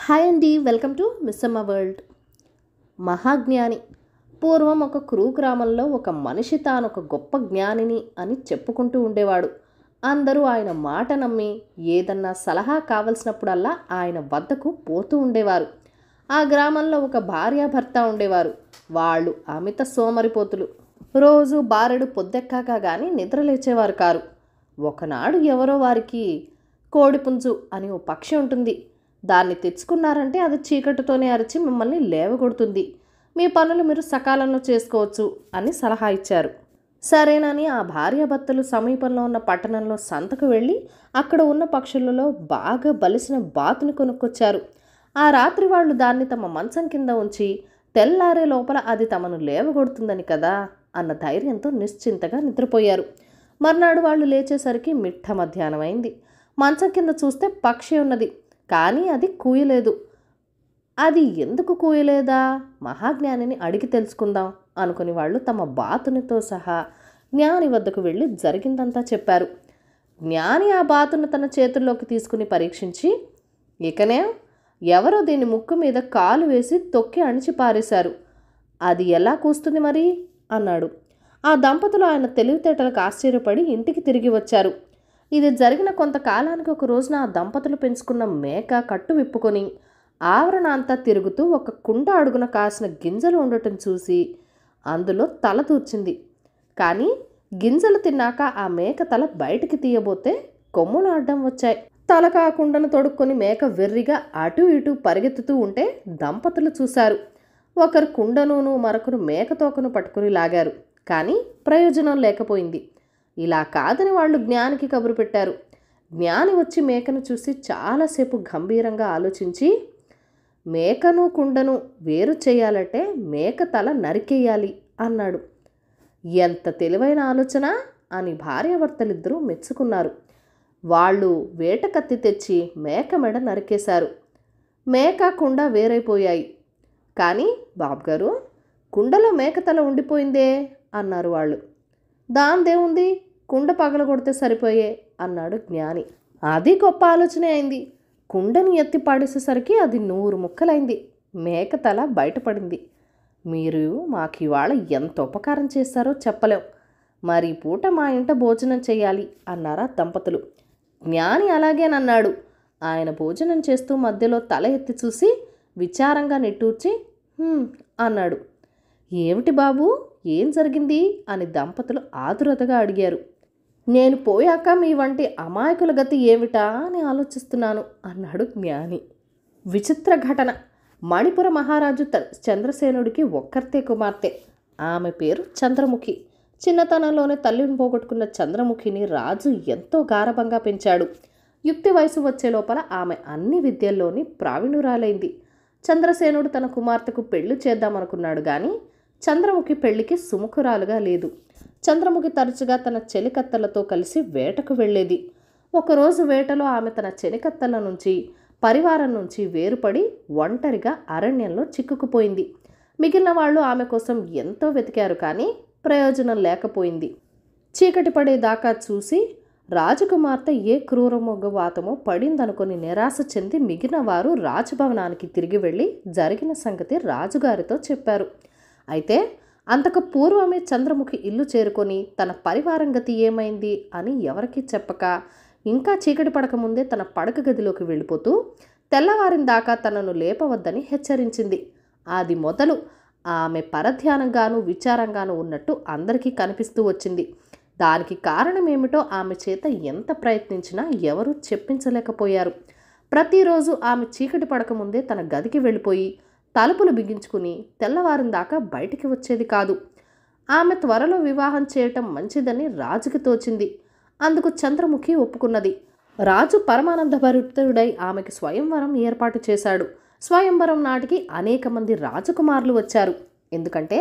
Hi అండి, welcome to Missamma world. మహాజ్ఞాని. పూర్వం ఒక గ్రామంలో ఒక మనిషి తాను ఒక గొప్ప జ్ఞానిని అని చెప్పుకుంటూ ఉండేవాడు. అందరూ ఆయన మాట నమ్మి ఏదన్నా సలహా కావలసినప్పుడల్లా ఆయన వద్దకు పోతూ ఉండేవారు. ఆ గ్రామంలో ఒక భార్యాభర్త ఉండేవారు. వాళ్ళు అమిత సోమరిపోతులు. రోజు బారెడు పొద్దెక్కాక కానీ నిద్రలేచేవారు కారు. ఒకనాడు ఎవరో వారికి కోడిపుంజు అని ఓ పక్షి ఉంటుంది. దాన్ని తెచ్చుకున్నారంటే అది చీకటితోనే అరిచి మిమ్మల్ని లేవగొడుతుంది. మీ పనులు మీరు సకాలంలో చేసుకోవచ్చు అని సలహా ఇచ్చారు. సరేనని ఆ భార్యాభర్తలు సమీపంలో ఉన్న పట్టణంలో సంతకు వెళ్ళి అక్కడ ఉన్న పక్షులలో బాగా బలిసిన బాతుని కొనుక్కొచ్చారు. ఆ రాత్రి వాళ్ళు దాన్ని తమ మంచం కింద ఉంచి తెల్లారే లోపల అది తమను లేవగొడుతుందని కదా అన్న ధైర్యంతో నిశ్చింతగా నిద్రపోయారు. మర్నాడు వాళ్ళు లేచేసరికి మిట్ట మధ్యాహ్నం అయింది. మంచం కింద చూస్తే పక్షి ఉన్నది, కానీ అది కూయలేదు. అది ఎందుకు కూయలేదా? మహాజ్ఞానిని అడిగి తెలుసుకుందాం అనుకుని వాళ్ళు తమ బాతునితో సహా జ్ఞాని వద్దకు వెళ్ళి జరిగిందంతా చెప్పారు. జ్ఞాని ఆ బాతును తన చేతుల్లోకి తీసుకుని పరీక్షించి, ఇకనే ఎవరో దీని ముక్కు మీద కాలు వేసి తొక్కి అణిచి పారేశారు. అది ఎలా కూస్తుంది మరి అన్నాడు. ఆ దంపతులు ఆయన తెలివితేటలకు ఆశ్చర్యపడి ఇంటికి తిరిగి వచ్చారు. ఇది జరిగిన కొంతకాలానికి ఒక రోజున ఆ దంపతులు పెంచుకున్న మేక కట్టు విప్పుకొని ఆవరణ అంతా తిరుగుతూ ఒక కుండ అడుగున కాసిన గింజలు ఉండటం చూసి అందులో తల దూర్చింది. కానీ గింజలు తిన్నాక ఆ మేక తల బయటికి తీయబోతే కొమ్ములు అడ్డం వచ్చాయి. తల కాకుండాను తొడుక్కొని మేక వెర్రిగా అటు ఇటు పరిగెత్తుతూ ఉంటే దంపతులు చూశారు. ఒకరు కుండను మరొకరు మేకతోకను పట్టుకుని లాగారు. కానీ ప్రయోజనం లేకపోయింది. ఇలా కాదని వాళ్ళు జ్ఞానికి కబురు పెట్టారు. జ్ఞాని వచ్చి మేకను చూసి చాలాసేపు గంభీరంగా ఆలోచించి, మేకను కుండను వేరు చేయాలంటే మేక తల నరికేయాలి అన్నాడు. ఎంత తెలివైన ఆలోచన అని భార్యాభర్తలిద్దరూ మెచ్చుకున్నారు. వాళ్ళు వేట కత్తి తెచ్చి మేక మెడ నరికేశారు. మేక కుండ వేరైపోయాయి. కానీ బాబుగారు, కుండలో మేక తల ఉండిపోయిందే అన్నారు వాళ్ళు. దాందేముంది, కుండ పగలగొడితే సరిపోయే అన్నాడు జ్ఞాని. అది గొప్ప ఆలోచనే అయింది. కుండని ఎత్తి పాడేసేసరికి అది 100 ముక్కలైంది. మేక తల బయటపడింది. మీరు మాకు ఇవాళ ఎంత ఉపకారం చేస్తారో చెప్పలేం. మరి పూట మా ఇంట భోజనం చేయాలి అన్నారా దంపతులు. జ్ఞాని అలాగేనన్నాడు. ఆయన భోజనం చేస్తూ మధ్యలో తల ఎత్తి చూసి విచారంగా నిట్టూర్చి అన్నాడు. ఏమిటి బాబు, ఏం జరిగింది అని దంపతులు ఆదురతగా అడిగారు. నేను పోయాక మీ వంటి అమాయకుల గతి ఏమిటా అని ఆలోచిస్తున్నాను అన్నాడు జ్ఞాని. విచిత్ర ఘటన. మణిపుర మహారాజు చంద్రసేనుడికి ఒక్కర్తే కుమార్తె. ఆమె పేరు చంద్రముఖి. చిన్నతనంలోనే తల్లిని పోగొట్టుకున్న చంద్రముఖిని రాజు ఎంతో గారభంగా పెంచాడు. యుక్తి వయసు వచ్చే లోపల ఆమె అన్ని విద్యల్లోని ప్రావీణురాలైంది. చంద్రసేనుడు తన కుమార్తెకు పెళ్లి చేద్దామనుకున్నాడు కానీ చంద్రముఖి పెళ్లికి సుముఖురాలుగా లేదు. చంద్రముఖి తరచుగా తన చెలికత్తలతో కలిసి వేటకు వెళ్ళేది. ఒకరోజు వేటలో ఆమె తన చెలికత్తల నుంచి పరివారం నుంచి వేరుపడి ఒంటరిగా అరణ్యంలో చిక్కుకుపోయింది. మిగిలిన వాళ్ళు ఆమె కోసం ఎంతో వెతికారు కానీ ప్రయోజనం లేకపోయింది. చీకటి పడేదాకా చూసి రాజకుమార్తె ఏ క్రూరమొగ్గవాతమో పడిందనుకొని నిరాశ చెంది మిగిలిన వారు రాజభవనానికి తిరిగి వెళ్ళి జరిగిన సంగతి రాజుగారితో చెప్పారు. అయితే అంతకు పూర్వమే చంద్రముఖి ఇల్లు చేరుకొని తన పరివారం గతి ఏమైంది అని ఎవరికీ చెప్పక ఇంకా చీకటి పడకముందే తన పడక గదిలోకి వెళ్ళిపోతూ తెల్లవారిన దాకా తనను లేపవద్దని హెచ్చరించింది. అది మొదలు ఆమె పరధ్యానంగాను విచారంగాను ఉన్నట్టు అందరికీ కనిపిస్తూ వచ్చింది. దానికి కారణమేమిటో ఆమె చేత ఎంత ప్రయత్నించినా ఎవరూ చెప్పించలేకపోయారు. ప్రతిరోజు ఆమె చీకటి పడకముందే తన గదికి వెళ్ళిపోయి తలుపులు బిగించుకుని తెల్లవారిన దాకా బయటికి వచ్చేది కాదు. ఆమె త్వరలో వివాహం చేయటం మంచిదని రాజుకి తోచింది. అందుకు చంద్రముఖి ఒప్పుకున్నది. రాజు పరమానందభరితుడై ఆమెకి స్వయంవరం ఏర్పాటు చేశాడు. స్వయంవరం నాటికి అనేక మంది రాజకుమారులు వచ్చారు. ఎందుకంటే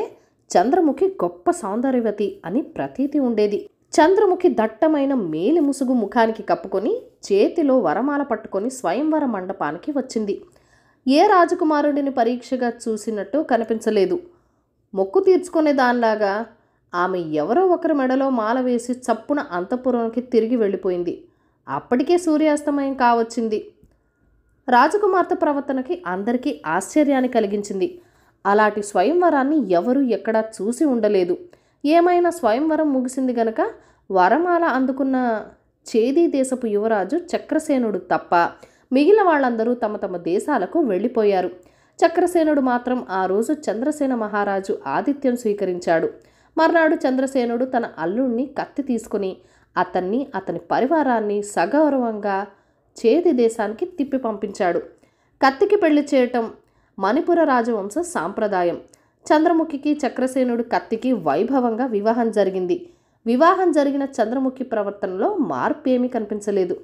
చంద్రముఖి గొప్ప సౌందర్యవతి అని ప్రతీతి ఉండేది. చంద్రముఖి దట్టమైన మేలి ముసుగు ముఖానికి కప్పుకొని చేతిలో వరమాల పట్టుకొని స్వయంవర మండపానికి వచ్చింది. ఏ రాజకుమారుడిని పరీక్షగా చూసినట్టు కనిపించలేదు. మొక్కు తీర్చుకునే దానిలాగా ఆమె ఎవరో ఒకరి మెడలో మాల వేసి చప్పున అంతఃపురానికి తిరిగి వెళ్ళిపోయింది. అప్పటికే సూర్యాస్తమయం కావచ్చింది. రాజకుమార్తె ప్రవర్తనకి అందరికీ ఆశ్చర్యాన్ని కలిగించింది. అలాంటి స్వయంవరాన్ని ఎవరూ ఎక్కడా చూసి ఉండలేదు. ఏమైనా స్వయంవరం ముగిసింది గనక వరమాల అందుకున్న చేదీ దేశపు యువరాజు చక్రసేనుడు తప్ప మిగిలిన వాళ్ళందరూ తమ తమ దేశాలకు వెళ్ళిపోయారు. చక్రసేనుడు మాత్రం ఆ రోజు చంద్రసేన మహారాజు ఆతిథ్యం స్వీకరించాడు. మర్నాడు చంద్రసేనుడు తన అల్లుణ్ణి కత్తి తీసుకుని అతన్ని అతని పరివారాన్ని సగౌరవంగా చేది దేశానికి తిప్పి పంపించాడు. కత్తికి పెళ్లి చేయటం మణిపుర రాజవంశ సాంప్రదాయం. చంద్రముఖికి చక్రసేనుడు కత్తికి వైభవంగా వివాహం జరిగింది. వివాహం జరిగిన చంద్రముఖి ప్రవర్తనలో మార్పేమీ కనిపించలేదు.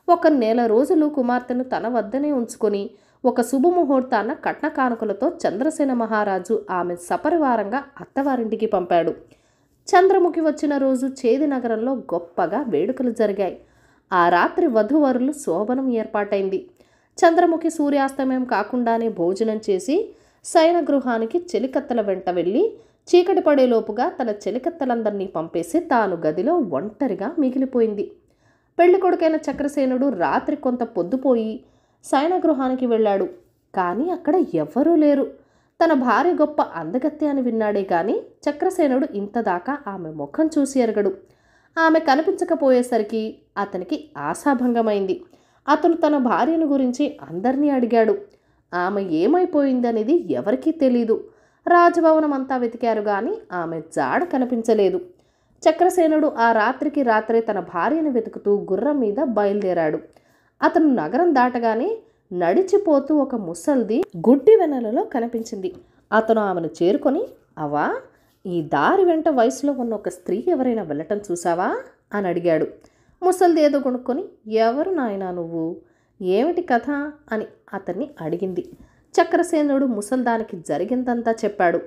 ఒక నెల రోజులు కుమార్తెను తన వద్దనే ఉంచుకొని ఒక శుభముహూర్తాన కట్న కానుకలతో చంద్రసేన మహారాజు ఆమె సపరివారంగా అత్తవారింటికి పంపాడు. చంద్రముఖి వచ్చిన రోజు చేది నగరంలో గొప్పగా వేడుకలు జరిగాయి. ఆ రాత్రి వధూవరులు శోభనం ఏర్పాటైంది. చంద్రముఖి సూర్యాస్తమయం కాకుండానే భోజనం చేసి శయన గృహానికి చెలికత్తెల వెంట వెళ్ళి చీకటి పడేలోపుగా తన చెలికత్తెలందరినీ పంపేసి తాను గదిలో ఒంటరిగా మిగిలిపోయింది. పెళ్లి కొడుకైన చక్రసేనుడు రాత్రి కొంత పొద్దుపోయి శయన గృహానికి వెళ్ళాడు. కానీ అక్కడ ఎవ్వరూ లేరు. తన భార్య గొప్ప అందగత్తె అని విన్నాడే కానీ చక్రసేనుడు ఇంతదాకా ఆమె ముఖం చూసి ఎరగడు. ఆమె కనిపించకపోయేసరికి అతనికి ఆశాభంగమైంది. అతను తన భార్యను గురించి అందరినీ అడిగాడు. ఆమె ఏమైపోయిందనేది ఎవరికీ తెలీదు. రాజభవనం అంతా వెతికారు కానీ ఆమె జాడ కనిపించలేదు. చక్రసేనుడు ఆ రాత్రికి రాత్రే తన భార్యను వెతుకుతూ గుర్రం మీద బయలుదేరాడు. అతను నగరం దాటగానే నడిచిపోతూ ఒక ముసల్ది గుడ్డి వెన్నెలలో కనిపించింది. అతను ఆమెను చేరుకొని, అవ్వా, ఈ దారి వెంట వయసులో ఉన్న ఒక స్త్రీ ఎవరైనా వెళ్ళటం చూసావా అని అడిగాడు. ముసల్ది ఏదో కొనుక్కొని, ఎవరు నాయనా నువ్వు, ఏమిటి కథ అని అతన్ని అడిగింది. చక్రసేనుడు ముసల్దానికి జరిగిందంతా చెప్పాడు.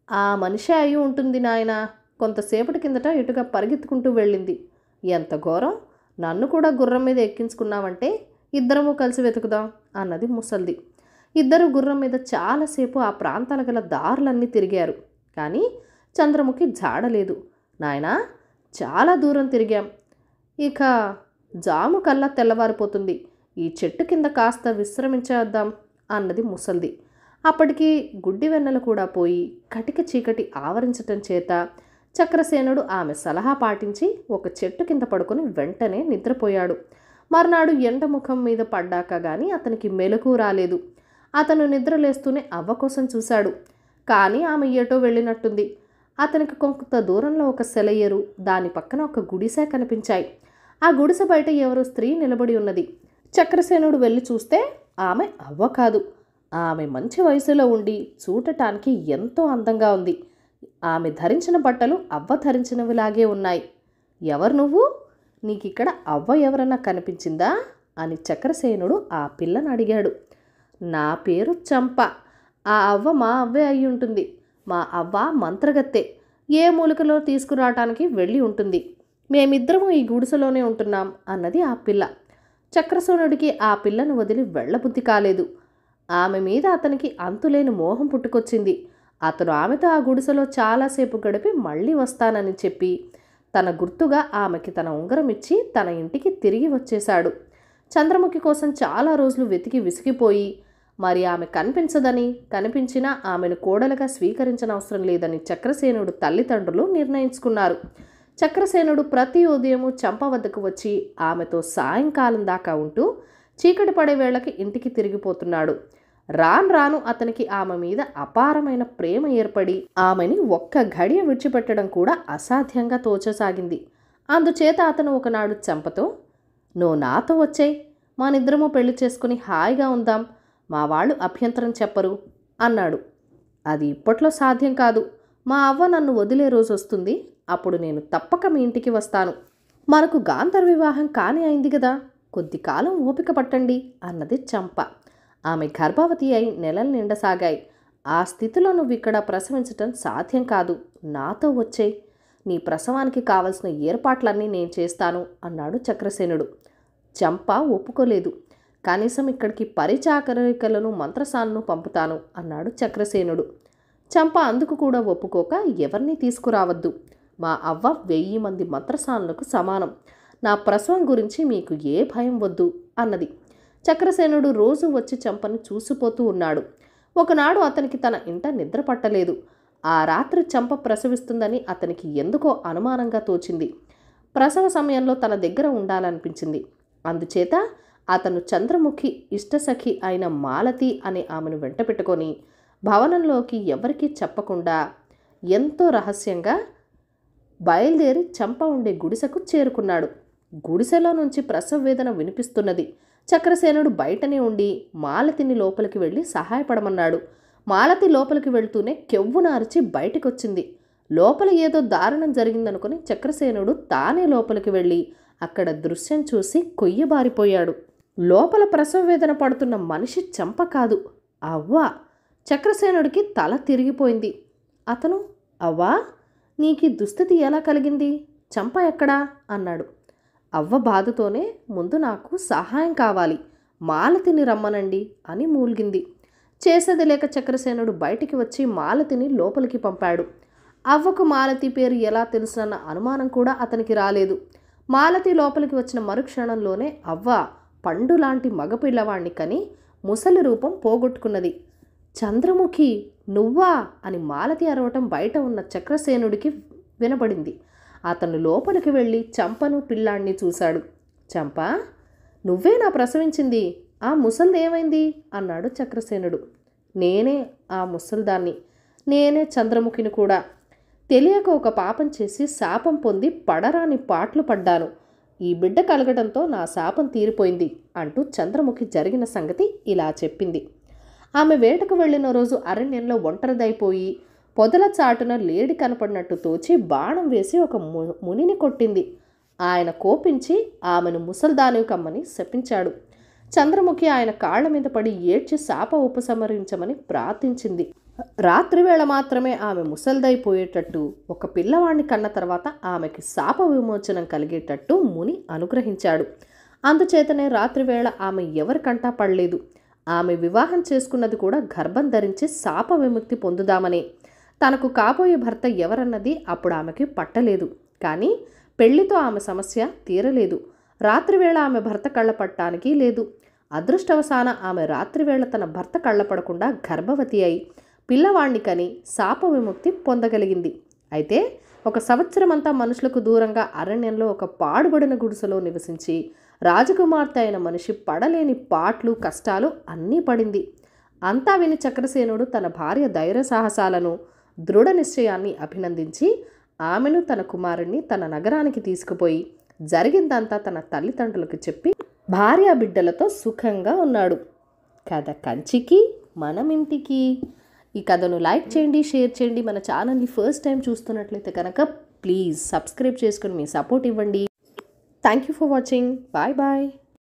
ఆ మనిషి అయి ఉంటుంది నాయనా, కొంతసేపటి కిందట ఇటుగా పరిగెత్తుకుంటూ వెళ్ళింది. ఎంత ఘోరం, నన్ను కూడా గుర్రం మీద ఎక్కించుకున్నావంటే ఇద్దరము కలిసి వెతుకుదాం అన్నది ముసల్ది. ఇద్దరు గుర్రం మీద చాలాసేపు ఆ ప్రాంతాల గల దారులన్నీ తిరిగారు. కానీ చంద్రముఖి జాడలేదు. నాయనా, చాలా దూరం తిరిగాం, ఇక జాము కల్లా తెల్లవారిపోతుంది, ఈ చెట్టు కింద కాస్త విశ్రమించేద్దాం అన్నది ముసల్ది. అప్పటికి గుడ్డి వెన్నెల కూడా పోయి కటిక చీకటి ఆవరించటం చేత చక్రసేనుడు ఆమె సలహా పాటించి ఒక చెట్టు కింద పడుకొని వెంటనే నిద్రపోయాడు. మర్నాడు ఎండ ముఖం మీద పడ్డాక గాని అతనికి మెలకు రాలేదు. అతను నిద్రలేస్తూనే అవ్వ కోసం చూశాడు. కానీ ఆమె ఏటో వెళ్ళినట్టుంది. అతనికి కొంత దూరంలో ఒక సెలయేరు, దాని పక్కన ఒక గుడిసె కనిపించాయి. ఆ గుడిసె బయట ఎవరో స్త్రీ నిలబడి ఉన్నది. చక్రసేనుడు వెళ్ళి చూస్తే ఆమె అవ్వ కాదు. ఆమె మంచి వయసులో ఉండి చూడటానికి ఎంతో అందంగా ఉంది. ఆమె ధరించిన బట్టలు అవ్వ ధరించినవిలాగే ఉన్నాయి. ఎవరు నువ్వు, నీకిక్కడ అవ్వ ఎవరన్నా కనిపించిందా అని చక్రసేనుడు ఆ పిల్లని అడిగాడు. నా పేరు చంప, ఆ అవ్వ మా అవ్వే అయి ఉంటుంది. మా అవ్వ మంత్రగత్తె, ఏ మూలికలో తీసుకురావటానికి వెళ్ళి ఉంటుంది. మేమిద్దరము ఈ గుడిసెలోనే ఉంటున్నాం అన్నది ఆ పిల్ల. చక్రసేనుడికి ఆ పిల్లను వదిలి వెళ్ళబుద్ధి కాలేదు. ఆమె మీద అతనికి అంతులేని మోహం పుట్టుకొచ్చింది. అతను ఆమెతో ఆ గుడిసెలో చాలాసేపు గడిపి మళ్ళీ వస్తానని చెప్పి తన గుర్తుగా ఆమెకి తన ఉంగరం ఇచ్చి తన ఇంటికి తిరిగి వచ్చేశాడు. చంద్రముఖి కోసం చాలా రోజులు వెతికి విసిగిపోయి మరి ఆమె కనిపించదని, కనిపించినా ఆమెను కోడలుగా స్వీకరించనవసరం లేదని చక్రసేనుడు తల్లిదండ్రులు నిర్ణయించుకున్నారు. చక్రసేనుడు ప్రతి ఉదయము చంప వద్దకు వచ్చి ఆమెతో సాయంకాలం దాకా ఉంటూ చీకటి పడే వేళకి ఇంటికి తిరిగిపోతున్నాడు. రాను రాను అతనికి ఆమె మీద అపారమైన ప్రేమ ఏర్పడి ఆమెని ఒక్క ఘడియ విడిచిపెట్టడం కూడా అసాధ్యంగా తోచసాగింది. అందుచేత అతను ఒకనాడు చంపతో, నువ్వు నాతో వచ్చేయ్, మనిద్దరము పెళ్లి చేసుకుని హాయిగా ఉందాం, మా వాళ్ళు అభ్యంతరం చెప్పరు అన్నాడు. అది ఇప్పట్లో సాధ్యం కాదు. మా అవ్వ నన్ను వదిలే రోజు వస్తుంది, అప్పుడు నేను తప్పక మీ ఇంటికి వస్తాను. మనకు గాంధర్వ వివాహం కాని అయింది కదా, కొద్ది కాలం ఓపిక పట్టండి అన్నది చంప. ఆమె గర్భవతి అయి నెలలు నిండసాగాయి. ఆ స్థితిలో నువ్వు ఇక్కడ ప్రసవించటం సాధ్యం కాదు, నాతో వచ్చేయ్, నీ ప్రసవానికి కావలసిన ఏర్పాట్లన్నీ నేను చేస్తాను అన్నాడు చక్రసేనుడు. చంప ఒప్పుకోలేదు. కనీసం ఇక్కడికి పరిచాకరికలను మంత్రసాలను పంపుతాను అన్నాడు చక్రసేనుడు. చంప అందుకు కూడా ఒప్పుకోక, ఎవరిని తీసుకురావద్దు, మా అవ్వ 1000 మంది మంత్రసానులకు సమానం, నా ప్రసవం గురించి మీకు ఏ భయం వద్దు అన్నది. చక్రసేనుడు రోజు వచ్చి చంపను చూసిపోతూ ఉన్నాడు. ఒకనాడు అతనికి తన ఇంట నిద్ర పట్టలేదు. ఆ రాత్రి చంప ప్రసవిస్తుందని అతనికి ఎందుకో అనుమానంగా తోచింది. ప్రసవ సమయంలో తన దగ్గర ఉండాలనిపించింది. అందుచేత అతను చంద్రముఖి ఇష్టసఖి అయిన మాలతి అనే ఆమెను వెంట పెట్టుకొని భవనంలోకి ఎవరికీ చెప్పకుండా ఎంతో రహస్యంగా బయలుదేరి చంప ఉండే గుడిసెకు చేరుకున్నాడు. గుడిసెలో నుంచి ప్రసవ వేదన వినిపిస్తున్నది. చక్రసేనుడు బయటనే ఉండి మాలతిని లోపలికి వెళ్ళి సహాయపడమన్నాడు. మాలతి లోపలికి వెళ్తూనే కెవ్వున అరిచి బయటికొచ్చింది. లోపల ఏదో దారుణం జరిగిందనుకుని చక్రసేనుడు తానే లోపలికి వెళ్ళి అక్కడ దృశ్యం చూసి కొయ్యబారిపోయాడు. లోపల ప్రసవ వేదన పడుతున్న మనిషి చంప కాదు, అవ్వ. చక్రసేనుడికి తల తిరిగిపోయింది. అతను, అవ్వా, నీకీ దుస్థితి ఎలా కలిగింది? చంప ఎక్కడా అన్నాడు. అవ్వ బాధతోనే, ముందు నాకు సహాయం కావాలి, మాలతిని రమ్మనండి అని మూల్గింది. చేసేది లేక చక్రసేనుడు బయటికి వచ్చి మాలతిని లోపలికి పంపాడు. అవ్వకు మాలతి పేరు ఎలా తెలుసన్న అనుమానం కూడా అతనికి రాలేదు. మాలతి లోపలికి వచ్చిన మరుక్షణంలోనే అవ్వ పండు లాంటి మగపిల్లవాణ్ణి కని ముసలి రూపం పోగొట్టుకున్నది. చంద్రముఖి, నువ్వా అని మాలతి అరవటం బయట ఉన్న చక్రసేనుడికి వినబడింది. అతను లోపలికి వెళ్ళి చంపను పిల్లాన్ని చూశాడు. చంప, నువ్వే నా ప్రసవించింది, ఆ ముసల్ది ఏమైంది అన్నాడు చక్రసేనుడు. నేనే ఆ ముసల్దాన్ని, నేనే చంద్రముఖిని కూడా. తెలియక ఒక పాపం చేసి శాపం పొంది పడరాని పాట్లు పడ్డాను. ఈ బిడ్డ కలగడంతో నా శాపం తీరిపోయింది అంటూ చంద్రముఖి జరిగిన సంగతి ఇలా చెప్పింది. ఆమె వేటకు వెళ్ళిన రోజు అరణ్యంలో ఒంటరిదైపోయి పొదల చాటున లేడి కనపడినట్టు తోచి బాణం వేసి ఒక మునిని కొట్టింది. ఆయన కోపించి ఆమెను ముసల్దానివి కమ్మని శపించాడు. చంద్రముఖి ఆయన కాళ్ల మీద పడి ఏడ్చి శాప ఉపసంహరించమని ప్రార్థించింది. రాత్రివేళ మాత్రమే ఆమె ముసల్దైపోయేటట్టు, ఒక పిల్లవాణ్ణి కన్న తర్వాత ఆమెకి శాప విమోచనం కలిగేటట్టు ముని అనుగ్రహించాడు. అందుచేతనే రాత్రివేళ ఆమె ఎవరికంటా పడలేదు. ఆమె వివాహం చేసుకున్నది కూడా గర్భం ధరించి శాప విముక్తి పొందుదామనే. తనకు కాబోయే భర్త ఎవరన్నది అప్పుడు ఆమెకి పట్టలేదు. కానీ పెళ్లితో ఆమె సమస్య తీరలేదు. రాత్రివేళ ఆమె భర్త కళ్ళపడటానికి లేదు. అదృష్టవశాన ఆమె రాత్రివేళ తన భర్త కళ్ళపడకుండా గర్భవతి అయి పిల్లవాణ్ణి కని శాప విముక్తి పొందగలిగింది. అయితే 1 సంవత్సరమంతా మనుషులకు దూరంగా అరణ్యంలో ఒక పాడుబడిన గుడిసెలో నివసించి రాజకుమార్తె అయిన మనిషి పడలేని పాట్లు కష్టాలు అన్నీ పడింది. అంతా విని చక్రసేనుడు తన భార్య ధైర్య సాహసాలను, దృఢ నిశ్చయాన్ని అభినందించి ఆమెను తన కుమారుణ్ణి తన నగరానికి తీసుకుపోయి జరిగిందంతా తన తల్లిదండ్రులకు చెప్పి భార్య బిడ్డలతో సుఖంగా ఉన్నాడు. కథ కంచికి మనమింటికి. ఈ కథను లైక్ చేయండి, షేర్ చేయండి. మన ఛానల్ని ఫస్ట్ టైం చూస్తున్నట్లయితే కనుక ప్లీజ్ సబ్స్క్రైబ్ చేసుకుని మీ సపోర్ట్ ఇవ్వండి. Thank you for watching. Bye bye.